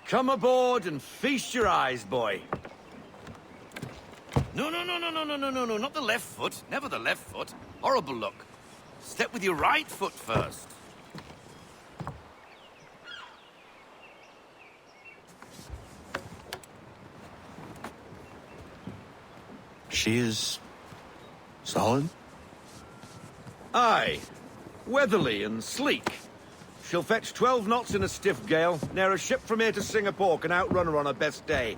Come aboard and feast your eyes, boy. No, not the left foot. Never the left foot. Horrible look. Step with your right foot first. She is... solid? Aye. Weatherly and sleek. She'll fetch 12 knots in a stiff gale, ne'er a ship from here to Singapore can outrun her on her best day.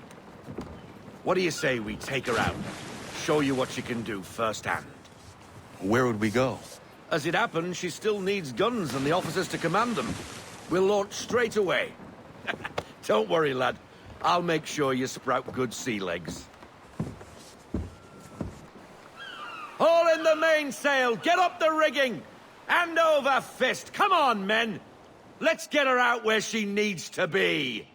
What do you say we take her out? Show you what she can do firsthand. Where would we go? As it happens, she still needs guns and the officers to command them. We'll launch straight away. Don't worry, lad. I'll make sure you sprout good sea legs. Haul in the mainsail! Get up the rigging! Hand over fist! Come on, men! Let's get her out where she needs to be!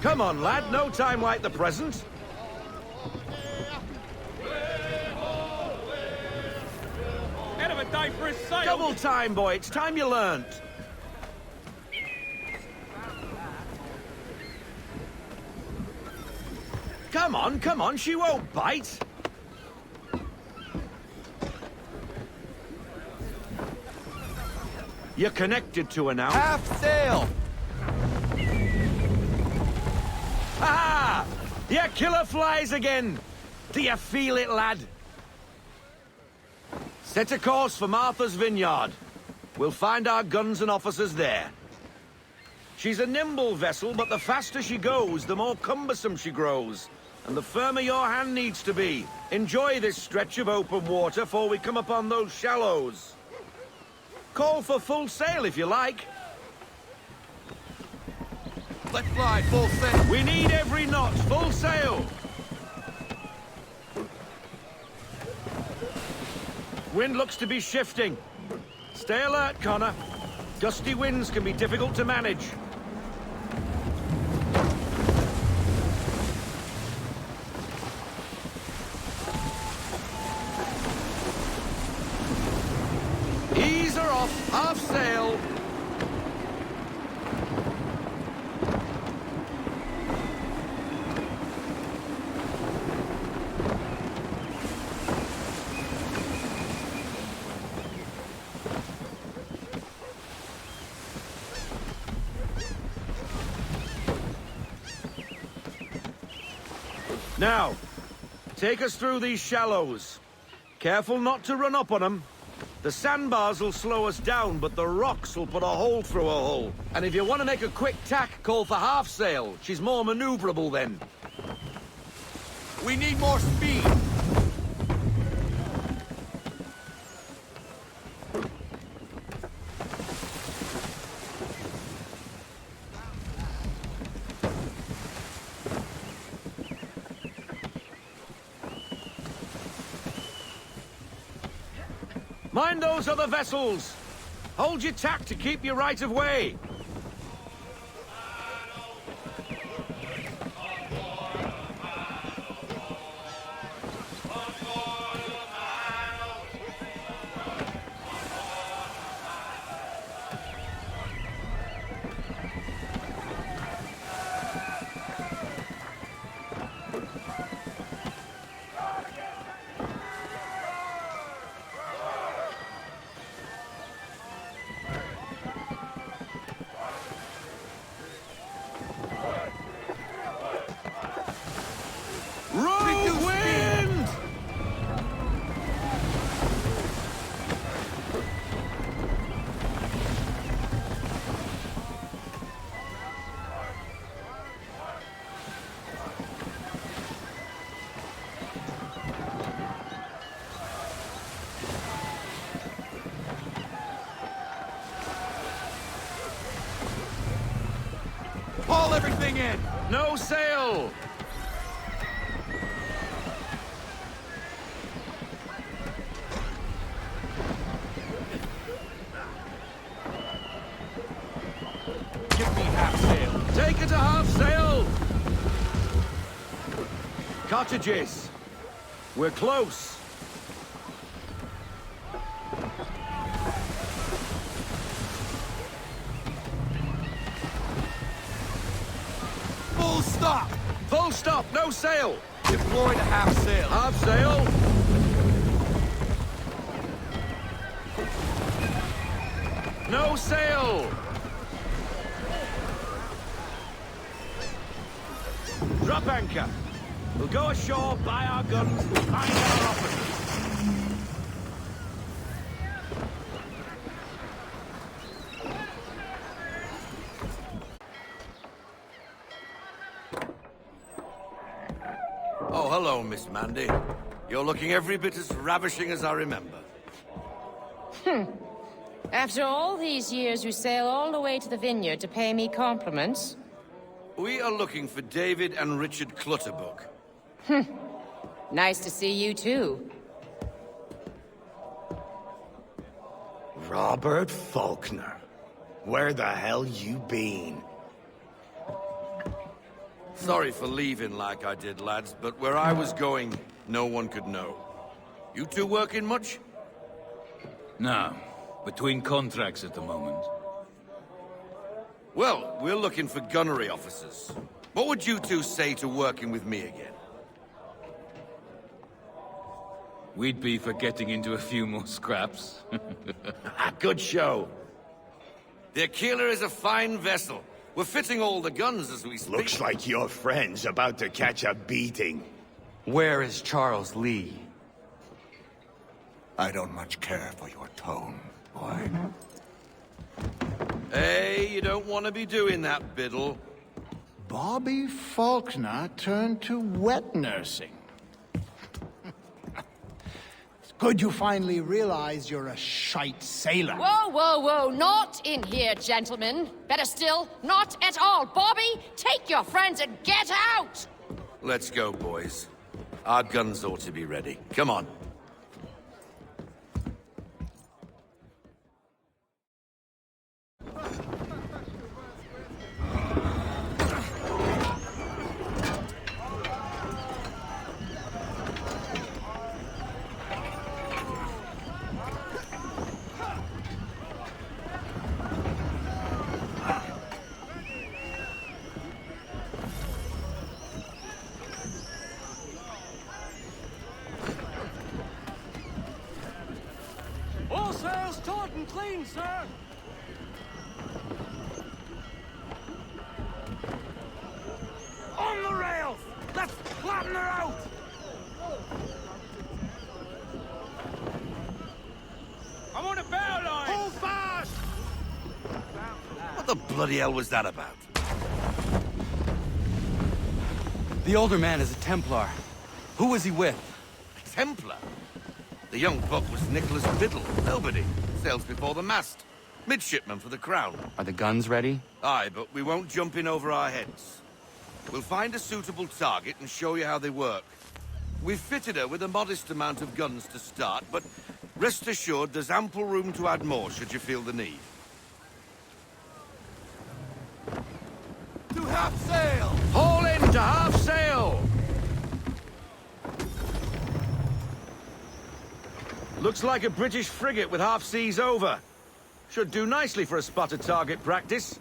Come on, lad, no time like the present. Head of a day for a sail! Double time, boy, it's time you learnt. Come on, she won't bite. You're connected to her now. Half sail! Ha! Your killer flies again! Do you feel it, lad? Set a course for Martha's Vineyard. We'll find our guns and officers there. She's a nimble vessel, but the faster she goes, the more cumbersome she grows. And the firmer your hand needs to be. Enjoy this stretch of open water before we come upon those shallows. Call for full sail if you like. Let fly, full sail! We need every knot, full sail! Wind looks to be shifting. Stay alert, Connor. Gusty winds can be difficult to manage. Ease her off, half sail. Now, take us through these shallows. Careful not to run up on them. The sandbars will slow us down, but the rocks will put a hole through her hull. And if you want to make a quick tack, call for half sail. She's more maneuverable then. We need more speed! Mind those other vessels! Hold your tack to keep your right of way! Haul everything in! No sail! Give me half sail. Take it to half sail! Cottages! We're close! Full stop! Full stop, no sail! Deploy to half sail. Half sail! No sail! Drop anchor! We'll go ashore, buy our guns, and find our officers. Oh, hello, Miss Mandy. You're looking every bit as ravishing as I remember. After all these years, you sail all the way to the vineyard to pay me compliments? We are looking for David and Richard Clutterbuck. Nice to see you, too. Robert Faulkner. Where the hell you been? Sorry for leaving like I did, lads, but where I was going, no one could know. You two working much? No. Between contracts at the moment. Well, we're looking for gunnery officers. What would you two say to working with me again? We'd be for getting into a few more scraps. Good show. The Aquila is a fine vessel. We're fitting all the guns as we speak. Looks like your friend's about to catch a beating. Where is Charles Lee? I don't much care for your tone, boy. Hey, you don't want to be doing that, Biddle. Bobby Faulkner turned to wet nursing. It's good you finally realize you're a shite sailor. Whoa, whoa, whoa, not in here, gentlemen. Better still, not at all. Bobby, take your friends and get out! Let's go, boys. Our guns ought to be ready. Come on. All sails taut and clean, sir! On the rails! Let's flatten her out! I'm on a bow line! Hold fast! What the bloody hell was that about? The older man is a Templar. Who was he with? Templar? The young buck was Nicholas Biddle. Nobody. Sails before the mast. Midshipman for the Crown. Are the guns ready? Aye, but we won't jump in over our heads. We'll find a suitable target and show you how they work. We've fitted her with a modest amount of guns to start, but rest assured there's ample room to add more should you feel the need. To half sail! Haul in to half sail! Looks like a British frigate with half seas over. Should do nicely for a spotted target practice.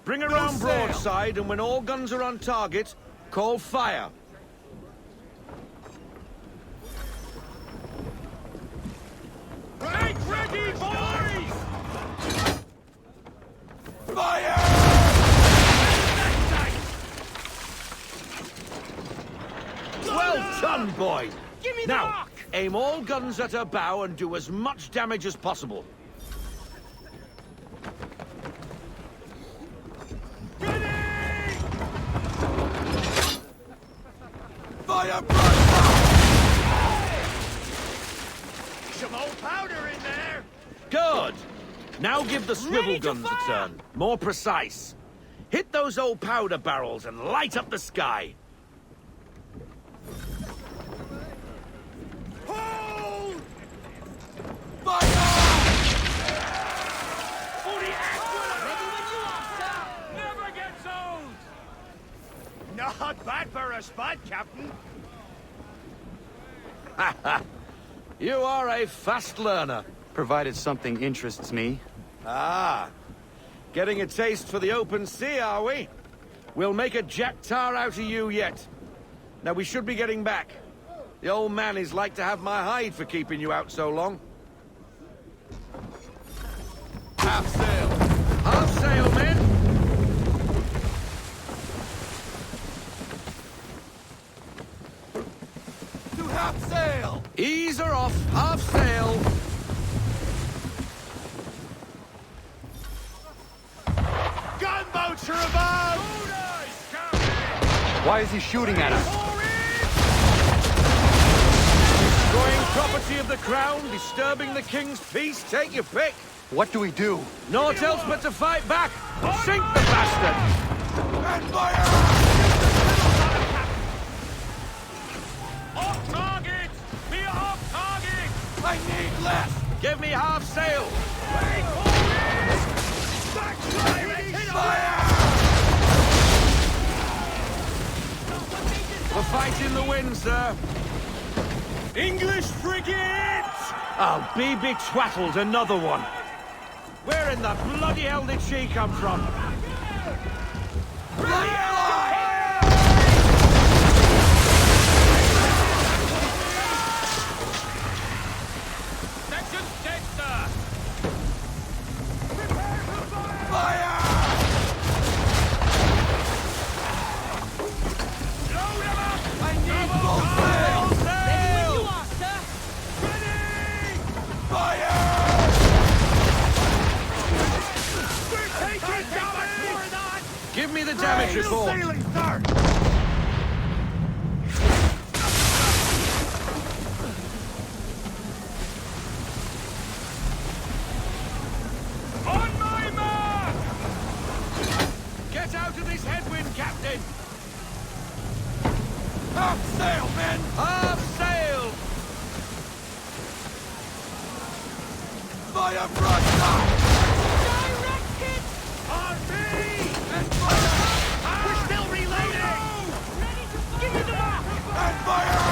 Bring her round sail. broadside, and when all guns are on target, call fire. Make ready, boys! Fire! Well done, boy! Give me the Now, rock! aim all guns at her bow and do as much damage as possible. Fire! Some old powder in there. Good! Now give the swivel Ready to guns a fire! turn. More precise. Hit those old powder barrels and light up the sky. Hold! Never gets old! Not bad for a spud, Captain. You are a fast learner. Provided something interests me. Ah, getting a taste for the open sea, are we? We'll make a jack tar out of you yet. Now we should be getting back. The old man is like to have my hide for keeping you out so long. Half sail! Half sail, men! To half sail! Ease her off, half sail! Gunboats are above! Why is he shooting at us? Destroying property of the crown, disturbing the king's peace, take your pick. What do we do? Naught else but to fight back. Sink the bastard! And fire! Off target! Be off target! I need less! Give me half sail! Fire! We're fighting the wind, sir. English frigate! I'll be betwattled, another one. Where in the bloody hell did she come from? Section's dead, sir! Load him up! I need full sail! Sail! Fire! Give me the damage report. Sailing, sir! On my mark! Get out of this headwind, Captain! Half sail, men! Half sail! Fire broadside! Direct hit! On me! And fire! We're still reloading! Give me the mark! And fire!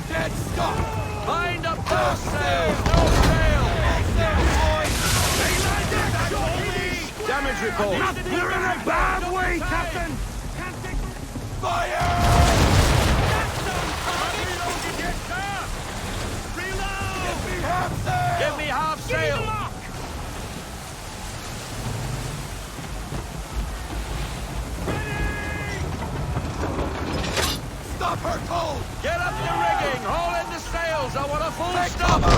Dead stop! Mind up those sails! No sail! Damage report. We're in a bad way, Captain! Fire! Give me half sail! Give me half sail! Stop her cold! Get up the rigging! Haul in the sails! I want a full Take stop! cover!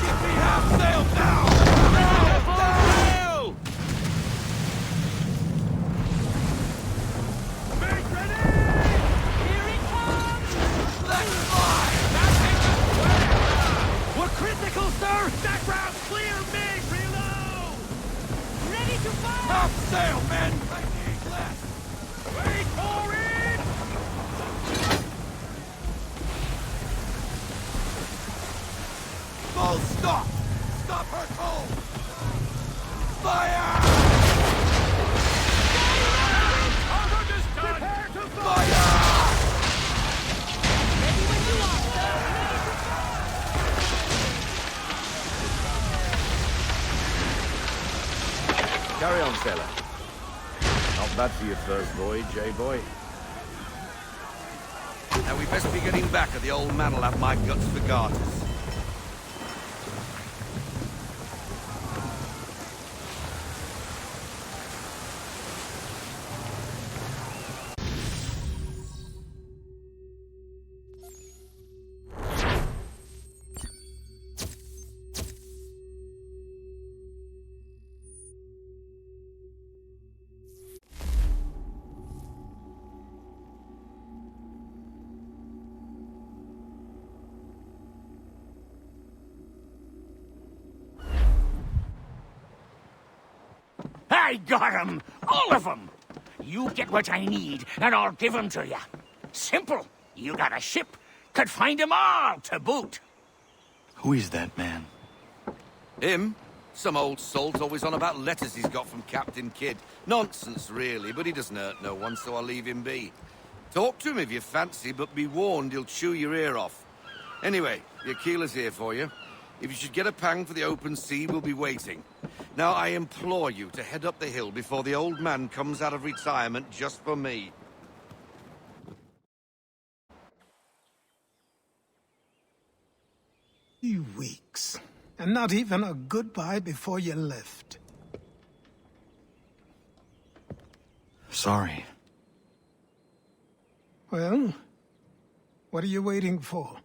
Give me half sail now! Full sail! Make ready! Here it comes! Let's fly! We're critical, sir! That round clear, Mig! Reload! Ready to fire! Half sail, men! I need less! Wait for it! Full stop! Stop her cold! Fire! Our work is done! Prepare to Fire! Ready when you are, sir! Carry on, sailor. Not bad for your first voyage, eh, boy? Now we best be getting back, or the old man'll have my guts for garters. I got 'em! All of 'em! You get what I need, and I'll give 'em to you. Simple. You got a ship. Could find 'em all to boot. Who is that man? Him? Some old salt always on about letters he's got from Captain Kidd. Nonsense, really, but he doesn't hurt no one, so I'll leave him be. Talk to him if you fancy, but be warned he'll chew your ear off. Anyway, your keeler's here for you. If you should get a pang for the open sea, we'll be waiting. Now, I implore you to head up the hill before the old man comes out of retirement just for me. 3 weeks. And not even a goodbye before you left. Sorry. Well, what are you waiting for?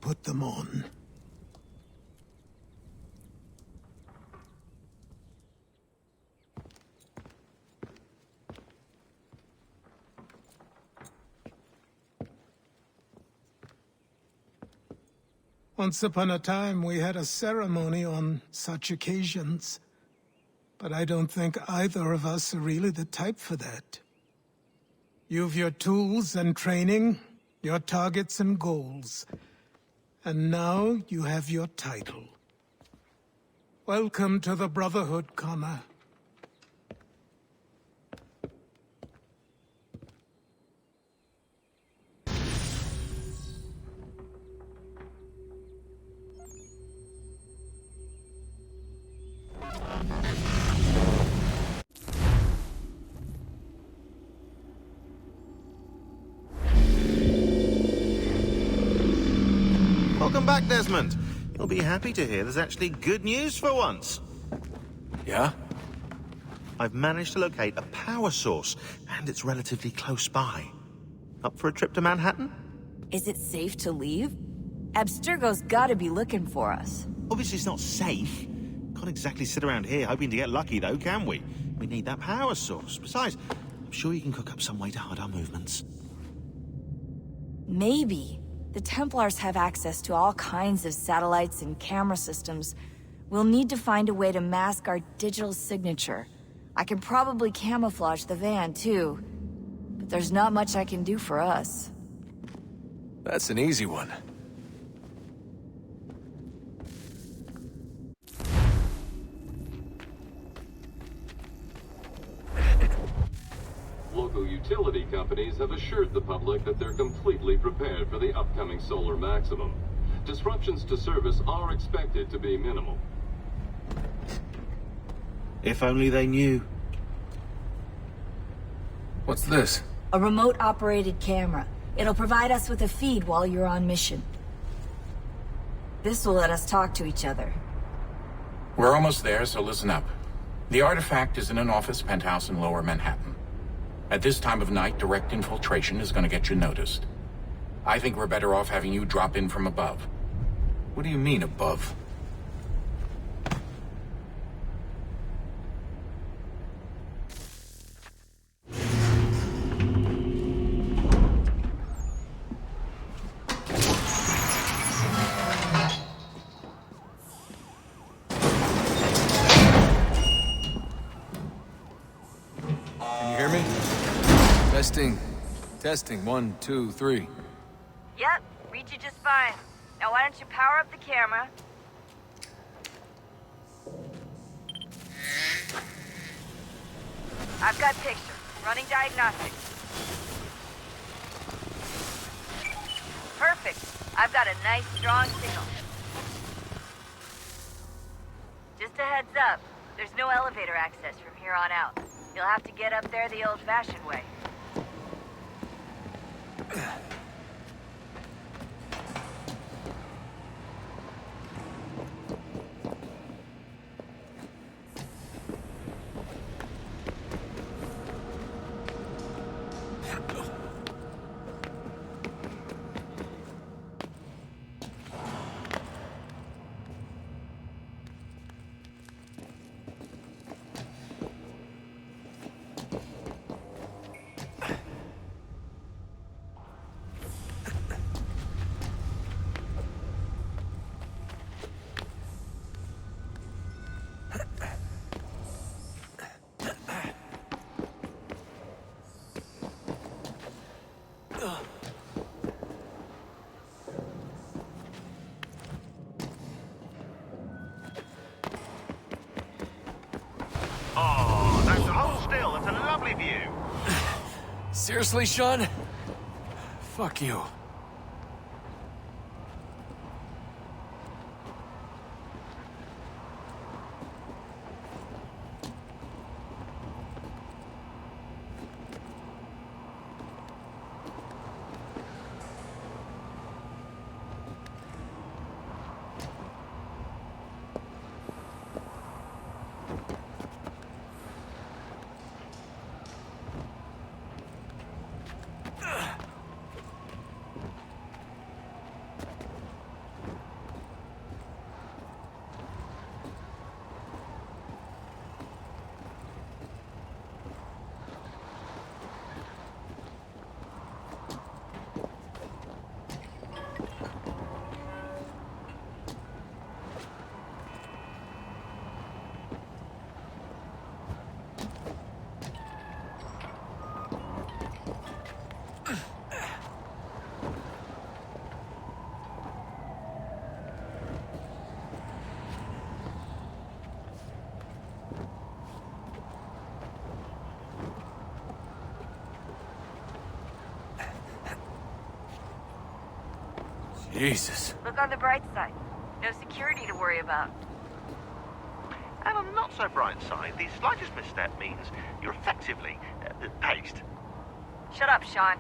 Put them on. Once upon a time, we had a ceremony on such occasions. But I don't think either of us are really the type for that. You've your tools and training, your targets and goals. And now you have your title. Welcome to the Brotherhood, Connor. Welcome back, Desmond. You'll be happy to hear there's actually good news for once. Yeah? I've managed to locate a power source, and it's relatively close by. Up for a trip to Manhattan? Is it safe to leave? Abstergo's gotta be looking for us. Obviously it's not safe. Can't exactly sit around here hoping to get lucky, though, can we? We need that power source. Besides, I'm sure you can cook up some way to hide our movements. Maybe. The Templars have access to all kinds of satellites and camera systems. We'll need to find a way to mask our digital signature. I can probably camouflage the van, too. But there's not much I can do for us. That's an easy one. Local utility companies have assured the public that they're completely prepared for the upcoming solar maximum. Disruptions to service are expected to be minimal. If only they knew. What's this? A remote-operated camera. It'll provide us with a feed while you're on mission. This will let us talk to each other. We're almost there, so listen up. The artifact is in an office penthouse in Lower Manhattan. At this time of night, direct infiltration is going to get you noticed. I think we're better off having you drop in from above. What do you mean, above? Can you hear me? Testing. Testing. 1, 2, 3. Yep, read you just fine. Now why don't you power up the camera? I've got picture. Running diagnostics. Perfect. I've got a nice, strong signal. Just a heads up. There's no elevator access from here on out. You'll have to get up there the old-fashioned way. Seriously, Sean? Fuck you. Jesus. Look on the bright side. No security to worry about. And on the not so bright side, the slightest misstep means you're effectively paced. Shut up, Sean.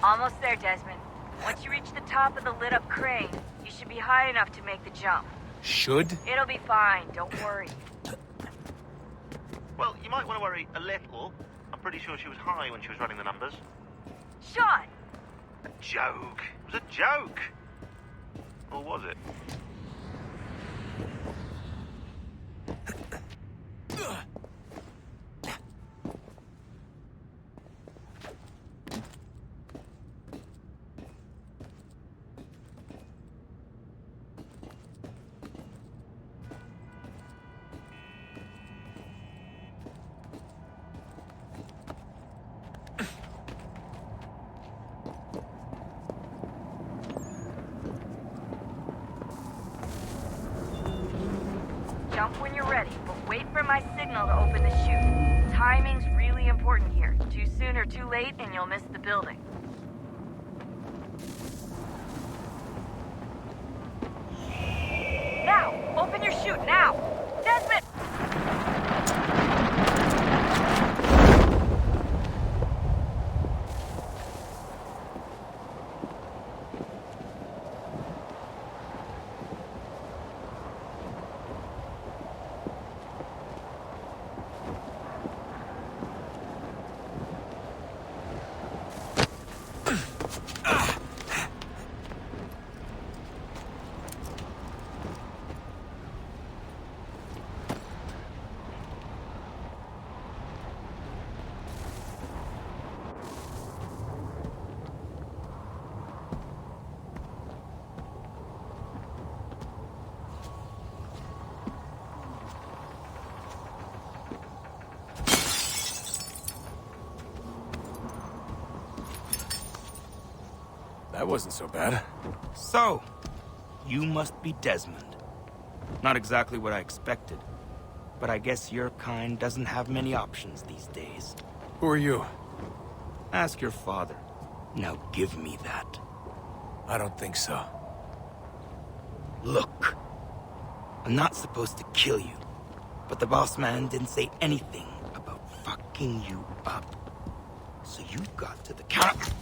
Almost there, Desmond. Once you reach the top of the lit-up crane, you should be high enough to make the jump. Should? It'll be fine, don't worry. Well, you might want to worry a little. I'm pretty sure she was high when she was running the numbers. Sean! A joke. It was a joke. Or was it? Jump when you're ready, but wait for my signal to open the chute. Timing's really important here. Too soon or too late, and you'll miss the building. Now! Open your chute, now! Desmond! That wasn't so bad. So, you must be Desmond. Not exactly what I expected, but I guess your kind doesn't have many options these days. Who are you? Ask your father. Now give me that. I don't think so. Look, I'm not supposed to kill you, but the boss man didn't say anything about fucking you up. So you got to the counter.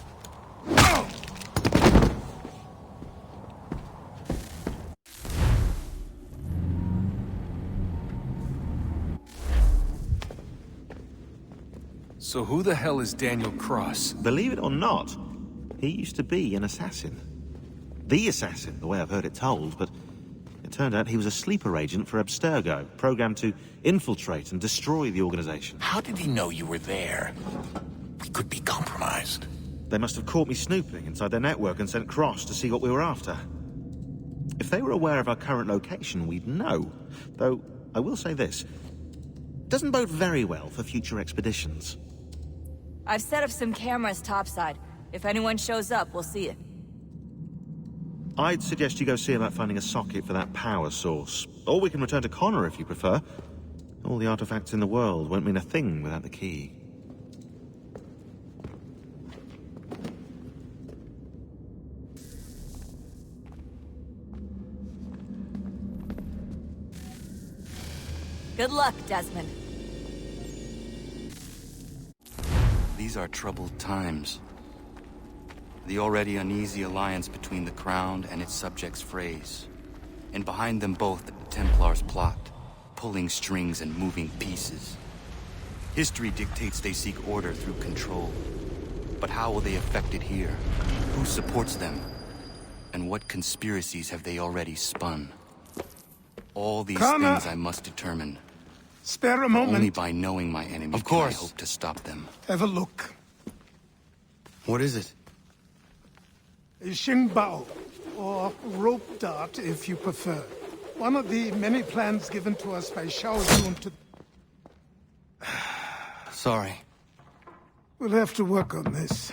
So who the hell is Daniel Cross? Believe it or not, he used to be an assassin. The assassin, the way I've heard it told, but it turned out he was a sleeper agent for Abstergo, programmed to infiltrate and destroy the organization. How did he know you were there? We could be compromised. They must have caught me snooping inside their network and sent Cross to see what we were after. If they were aware of our current location, we'd know. Though, I will say this. Doesn't bode very well for future expeditions. I've set up some cameras topside. If anyone shows up, we'll see it. I'd suggest you go see about finding a socket for that power source. Or we can return to Connor if you prefer. All the artifacts in the world won't mean a thing without the key. Good luck, Desmond. These are troubled times. The already uneasy alliance between the Crown and its subjects frays. And behind them both, the Templars plot, pulling strings and moving pieces. History dictates they seek order through control. But how will they affect it here? Who supports them? And what conspiracies have they already spun? All these things I must determine. Spare a moment. Only by knowing my enemy Of course. can I hope to stop them. Have a look. What is it? A Xingbao, or rope dart if you prefer. One of the many plans given to us by Shao Yun to... Sorry. We'll have to work on this.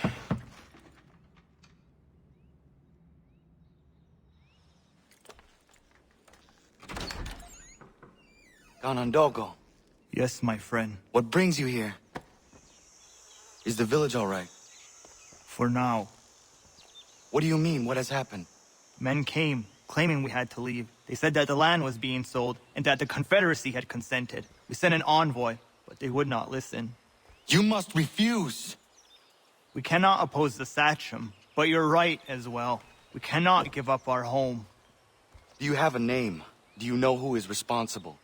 Ganondogo. Yes, my friend. What brings you here? Is the village all right? For now. What do you mean? What has happened? Men came, claiming we had to leave. They said that the land was being sold, and that the Confederacy had consented. We sent an envoy, but they would not listen. You must refuse! We cannot oppose the Sachem, but you're right as well. We cannot give up our home. Do you have a name? Do you know who is responsible?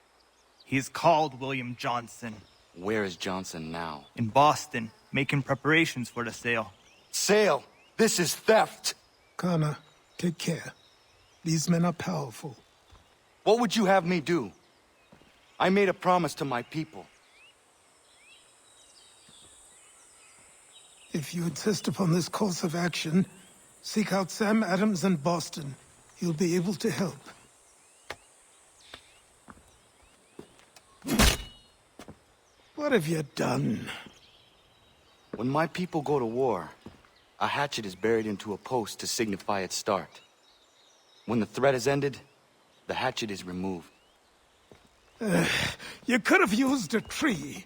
He's called William Johnson. Where is Johnson now? In Boston, making preparations for the sale. Sale! This is theft! Connor, take care. These men are powerful. What would you have me do? I made a promise to my people. If you insist upon this course of action, seek out Sam Adams in Boston. He'll be able to help. What have you done? When my people go to war, a hatchet is buried into a post to signify its start. When the threat is ended, the hatchet is removed. You could have used a tree.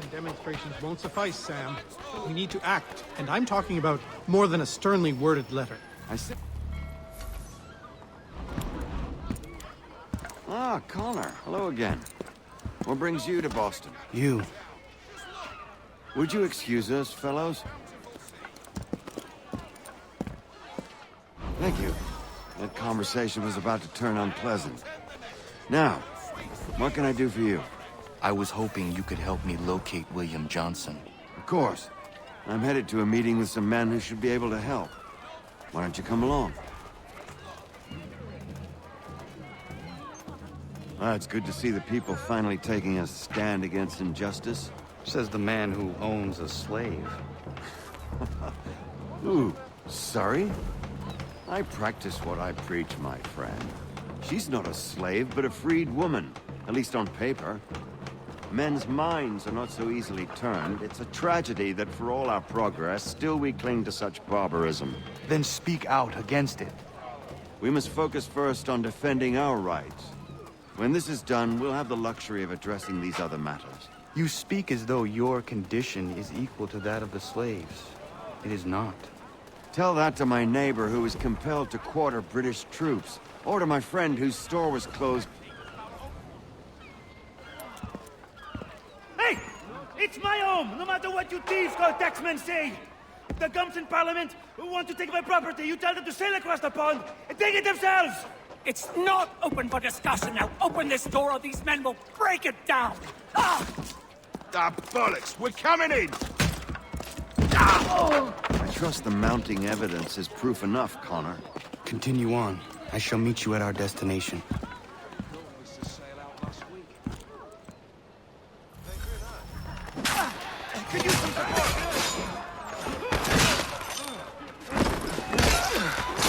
and demonstrations won't suffice, Sam. We need to act, and I'm talking about more than a sternly worded letter. I see. Ah, Connor. Hello again. What brings you to Boston? You. Would you excuse us, fellows? Thank you. That conversation was about to turn unpleasant. Now, what can I do for you? I was hoping you could help me locate William Johnson. Of course. I'm headed to a meeting with some men who should be able to help. Why don't you come along? It's good to see the people finally taking a stand against injustice. Says the man who owns a slave. Ooh, sorry? I practice what I preach, my friend. She's not a slave, but a freed woman. At least on paper. Men's minds are not so easily turned. It's a tragedy that for all our progress, still we cling to such barbarism. Then speak out against it. We must focus first on defending our rights. When this is done, we'll have the luxury of addressing these other matters. You speak as though your condition is equal to that of the slaves. It is not. Tell that to my neighbor who was compelled to quarter British troops, or to my friend whose store was closed. Hey! It's my home, no matter what you thieves called taxmen say! The gums in Parliament who want to take my property, you tell them to sail across the pond and take it themselves! It's not open for discussion now. Open this door or these men will break it down. Ah! Ah, bollocks! We're coming in! Ah! I trust the mounting evidence is proof enough, Connor. Continue on. I shall meet you at our destination. Could use some support!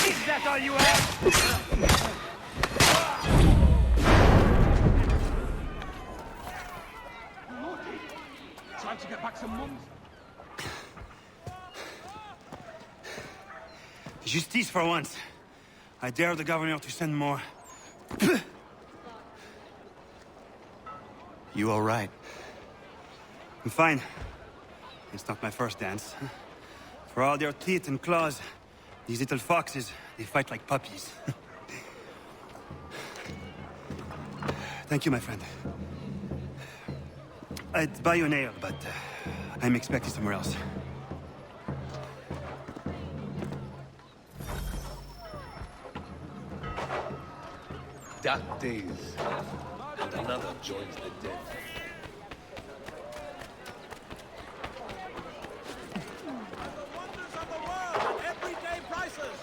Is that all you have? Trying to get back some mums. Justice for once. I dare the governor to send more. You all right? I'm fine. It's not my first dance. For all their teeth and claws, these little foxes, they fight like puppies. Thank you, my friend. I'd buy you an ale, but I'm expected somewhere else. Dark days, and another joins the dead. Everyday prices!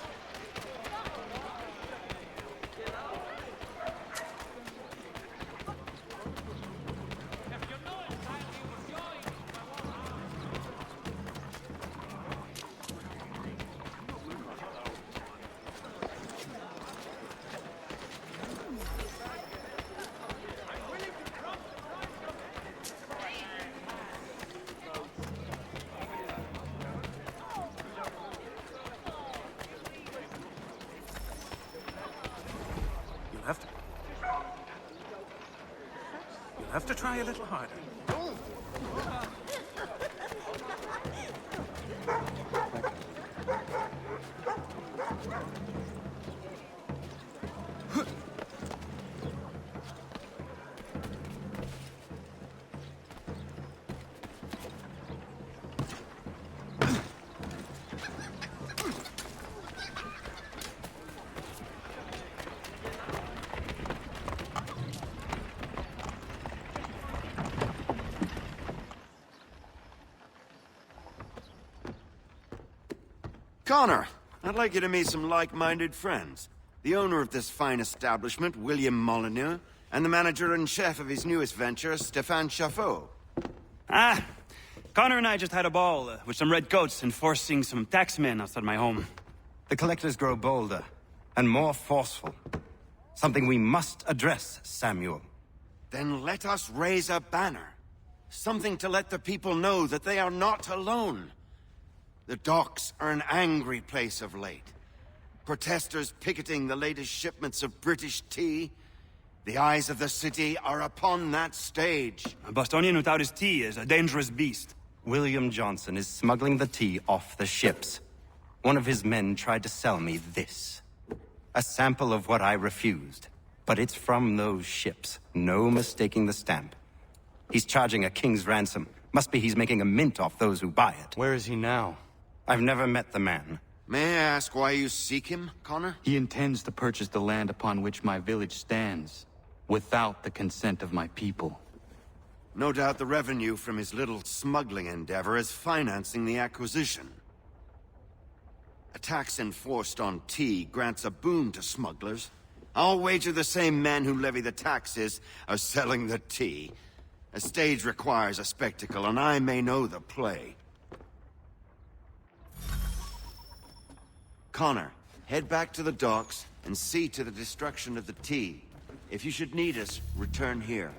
You'll have to try a little harder. Connor, I'd like you to meet some like-minded friends. The owner of this fine establishment, William Molyneux, and the manager and chef of his newest venture, Stéphane Chaffeau. Ah, Connor and I just had a ball with some redcoats enforcing some taxmen outside my home. The collectors grow bolder and more forceful. Something we must address, Samuel. Then let us raise a banner. Something to let the people know that they are not alone. The docks are an angry place of late. Protesters picketing the latest shipments of British tea. The eyes of the city are upon that stage. A Bostonian without his tea is a dangerous beast. William Johnson is smuggling the tea off the ships. One of his men tried to sell me this. A sample of what I refused. But it's from those ships. No mistaking the stamp. He's charging a king's ransom. Must be he's making a mint off those who buy it. Where is he now? I've never met the man. May I ask why you seek him, Connor? He intends to purchase the land upon which my village stands, without the consent of my people. No doubt the revenue from his little smuggling endeavor is financing the acquisition. A tax enforced on tea grants a boon to smugglers. I'll wager the same men who levy the taxes are selling the tea. A stage requires a spectacle, and I may know the play. Connor, head back to the docks and see to the destruction of the tea. If you should need us, return here.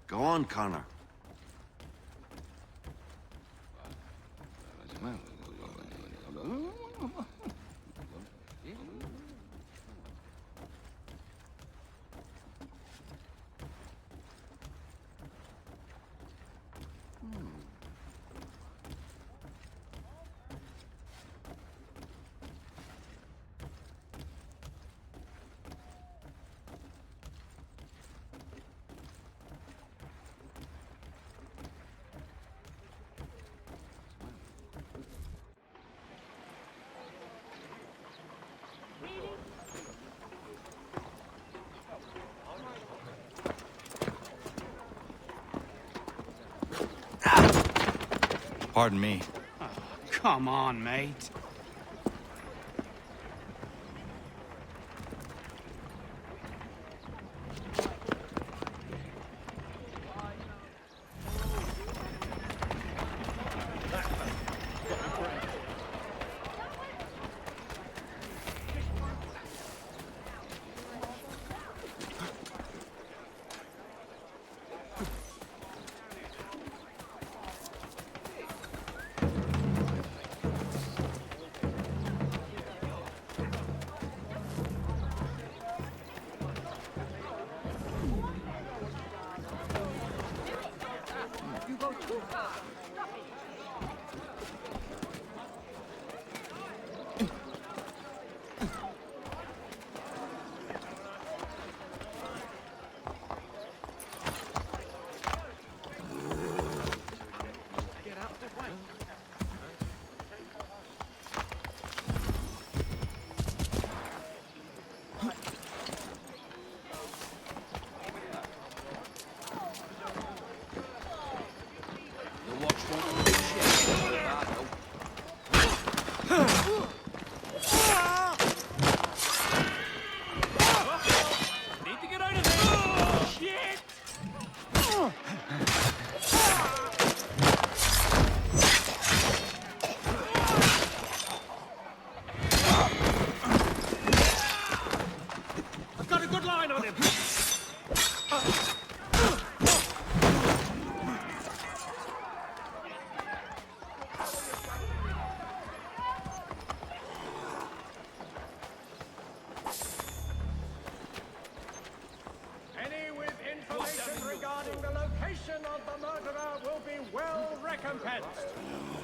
Go on, Connor. Pardon me. Oh, come on, mate.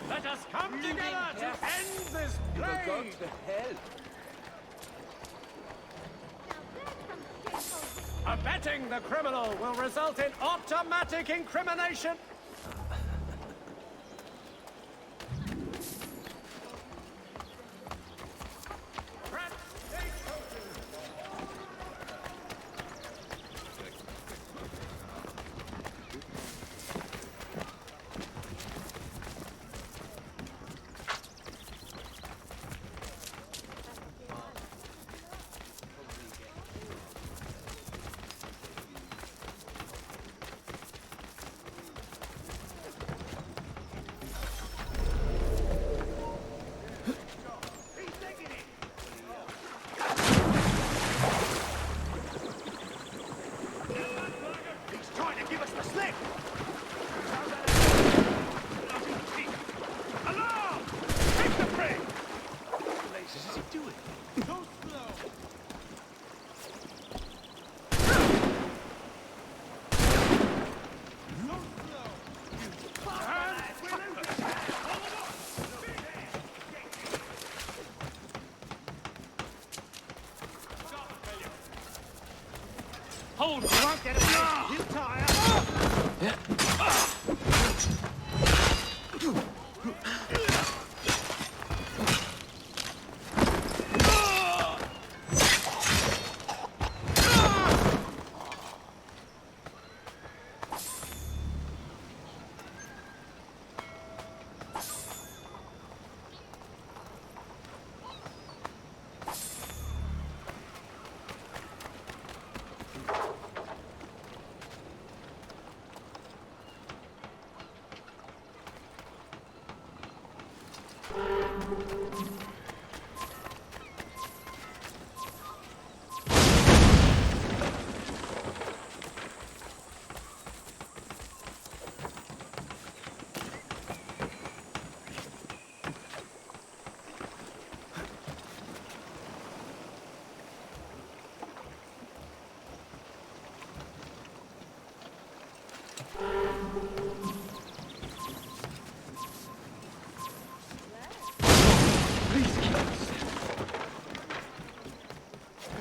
Let us come together to end this plague! Abetting the criminal will result in automatic incrimination. Hold on! You won't get away! You tire!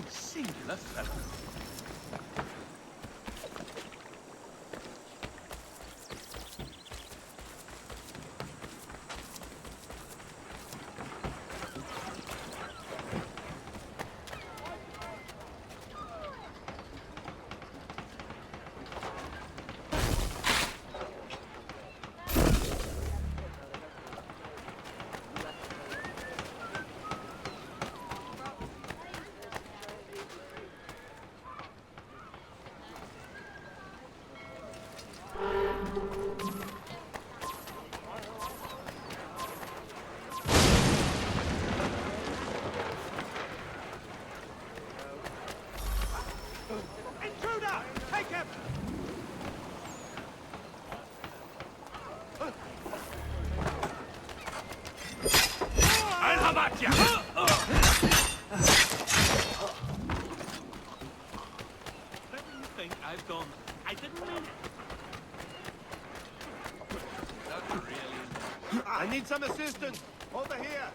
Singular fellow. Intruder! Take him! I'll have at ya! Whatever you think I've done, I didn't mean it. That's really... I need some assistance! Over here!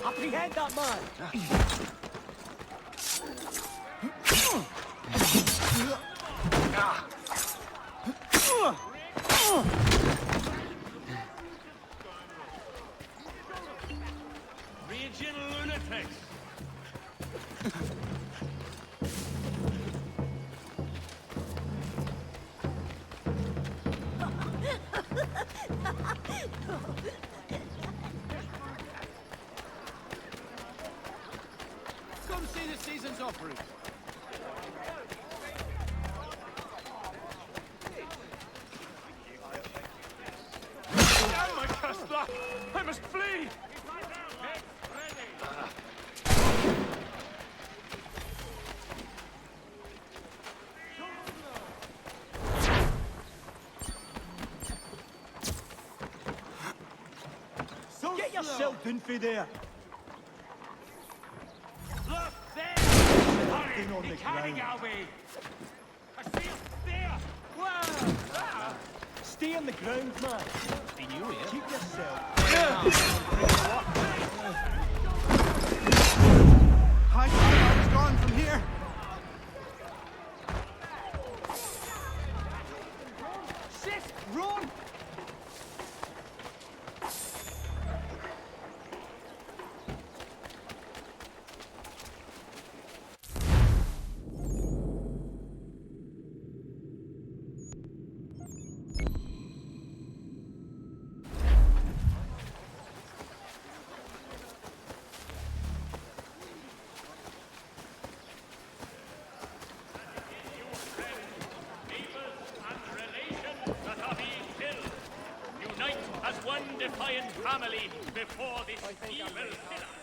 Apprehend that man! Raging lunatics! Come see the season's offering. Oh my Custer! I must flee! Get yourself in for there! Look there! Nothing on the He can't ground. get away! I see him there! Where? Stay on the ground, man. Be new here. Keep yourself. High ground is gone from here. Shit! Run! Unite as one defiant family before this evil pillar.